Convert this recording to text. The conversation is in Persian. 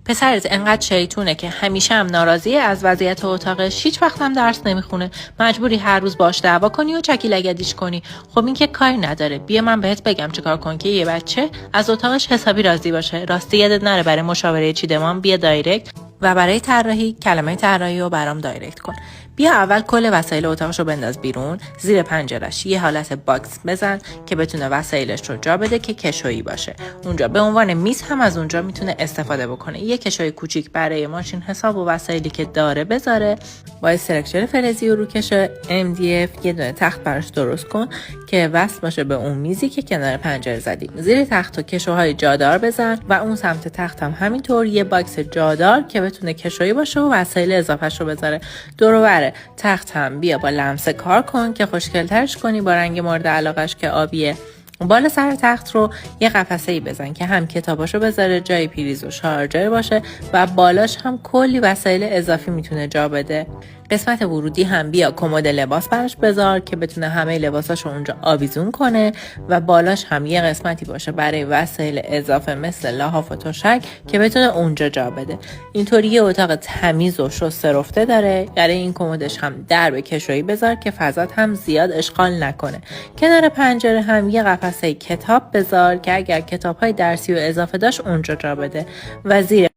پسرت انقدر شیطونه که همیشه هم ناراضیه از وضعیت اتاقش، هیچ وقت هم درس نمیخونه، مجبوری هر روز باش دعوا کنی و چکی لگدیش کنی. خب این که کاری نداره، بیا من بهت بگم چیکار کن که یه بچه از اتاقش حسابی راضی باشه. راستی یادت نره برای مشاوره چیدمان بیا دایرکت و برای طراحی کلمه طراحی رو برام دایرکت کن. بیا اول کل وسایل اتاقشو بنداز بیرون، زیر پنجرش یه حالت باکس بزن که بتونه وسایلش رو جا بده که کشویی باشه. اونجا به عنوان میز هم از اونجا میتونه استفاده بکنه. یه کشوی کوچیک برای ماشین حساب و وسایلی که داره بذاره. با سلکشن فلزی و روکش MDF یه دونه تخت براش درست کن که وصل باشه به اون میزی که کنار پنجره زدیم. زیر تخت و کشوهای جادار بزن و اون سمت تخت هم همینطور یه باکس جادار که بتونه کشویی باشه و وسایل اضافه‌شو بذاره. دور و بر تخت هم بیا با لمسه کار کن که خوشگل‌ترش کنی با رنگ مورد علاقش که آبیه. بالا سر تخت رو یه قفسه‌ای بزن که هم کتاباشو بذاره، جای پریز و شارژر باشه و بالاش هم کلی وسایل اضافی میتونه جا بده. قسمت ورودی هم بیا کمد لباس براش بذار که بتونه همه لباساشو اونجا آویزون کنه و بالاش هم یه قسمتی باشه برای وسایل اضافه مثل لحاف و تشک که بتونه اونجا جا بده. اینطوری یه اتاق تمیز و شسته رفته داره. برای این کمدش هم درب کشویی بذار که فضات هم زیاد اشغال نکنه. کنار پنجره هم یه قفسه کتاب بذار که اگر کتاب‌های درسی و اضافه داشت اونجا جا بده و زیر